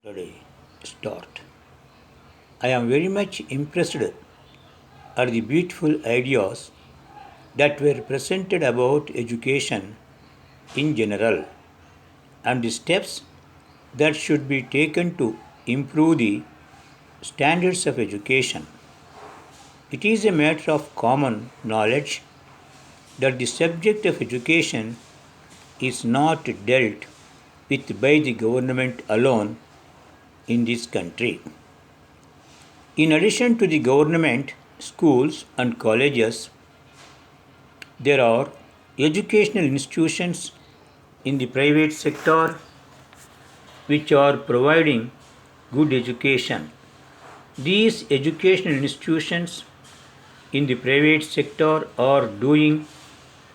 Today start. I am very much impressed at the beautiful ideas that were presented about education in general and the steps that should be taken to improve the standards of education. It is a matter of common knowledge that the subject of education is not dealt with by the government alone in this country. In addition to the government, schools, and colleges, there are educational institutions in the private sector which are providing good education. These educational institutions in the private sector are doing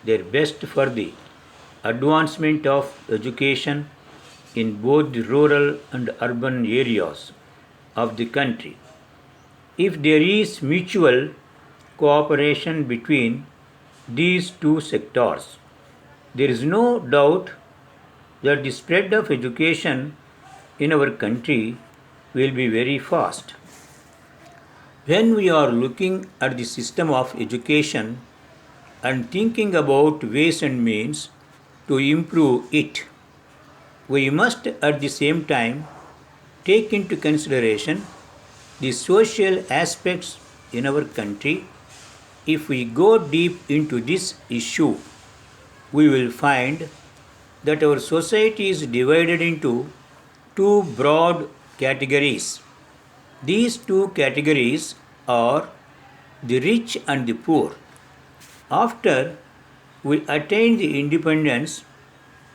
their best for the advancement of education in both the rural and urban areas of the country. If there is mutual cooperation between these two sectors, there is no doubt that the spread of education in our country will be very fast. When we are looking at the system of education and thinking about ways and means to improve it, we must at the same time take into consideration the social aspects in our country. If we go deep into this issue, we will find that our society is divided into two broad categories. These two categories are the rich and the poor. After we attain the independence,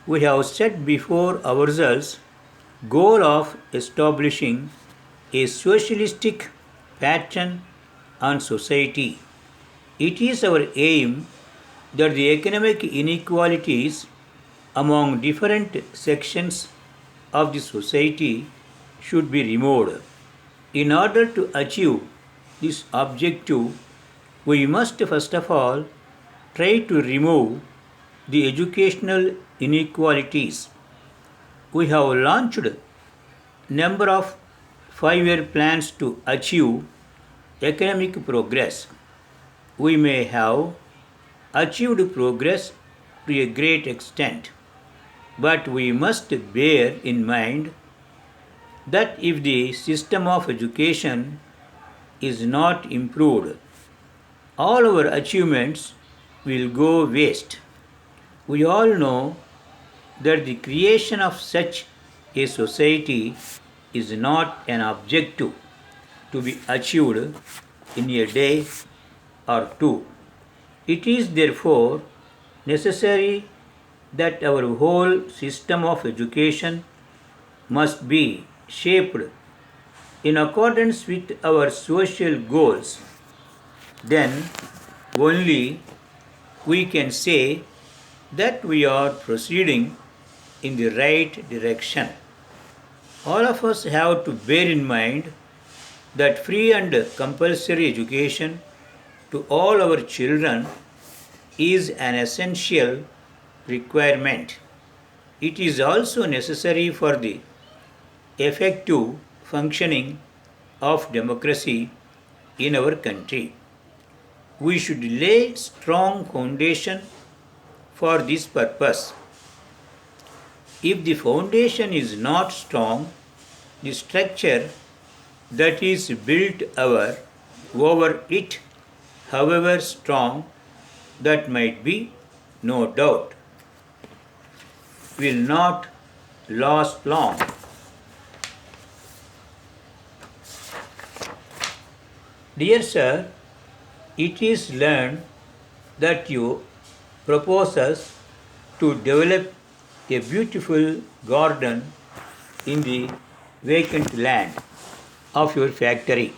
we have set before ourselves goal of establishing a socialistic pattern on society. It is our aim that the economic inequalities among different sections of the society should be removed. In order to achieve this objective, we must first of all try to remove the educational inequalities. We have launched number of 5-year plans to achieve economic progress. We may have achieved progress to a great extent, but we must bear in mind that if the system of education is not improved, all our achievements will go waste. We all know that the creation of such a society is not an objective to be achieved in a day or two. It is therefore necessary that our whole system of education must be shaped in accordance with our social goals. Then only we can say that we are proceeding in the right direction. All of us have to bear in mind that free and compulsory education to all our children is an essential requirement. It is also necessary for the effective functioning of democracy in our country. We should lay strong foundation for this purpose. If the foundation is not strong, the structure that is built over it, however strong that might be, no doubt, will not last long. Dear sir, it is learned that you propose us to develop a beautiful garden in the vacant land of your factory,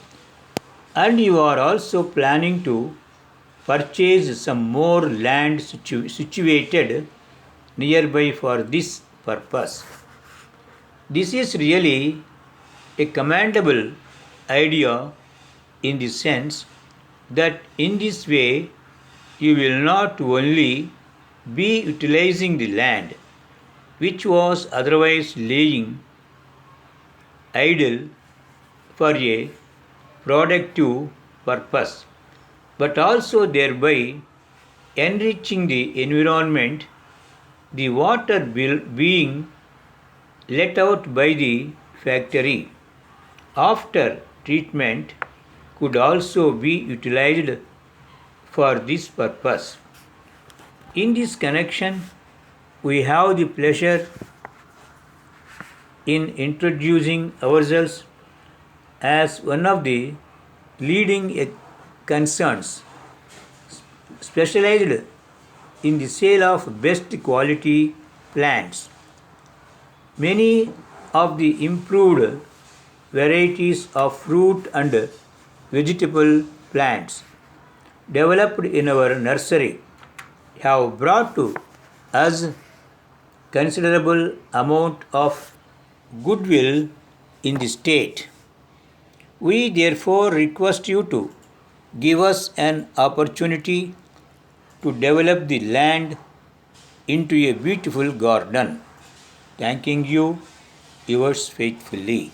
and you are also planning to purchase some more land situated nearby for this purpose. This is really a commendable idea in the sense that in this way you will not only be utilizing the land which was otherwise laying idle for a productive purpose, but also thereby enriching the environment. The water being let out by the factory after treatment could also be utilized for this purpose. In this connection, we have the pleasure in introducing ourselves as one of the leading concerns specialized in the sale of best quality plants. Many of the improved varieties of fruit and vegetable plants developed in our nursery have brought to us considerable amount of goodwill in the state. We therefore request you to give us an opportunity to develop the land into a beautiful garden. Thanking you, yours faithfully.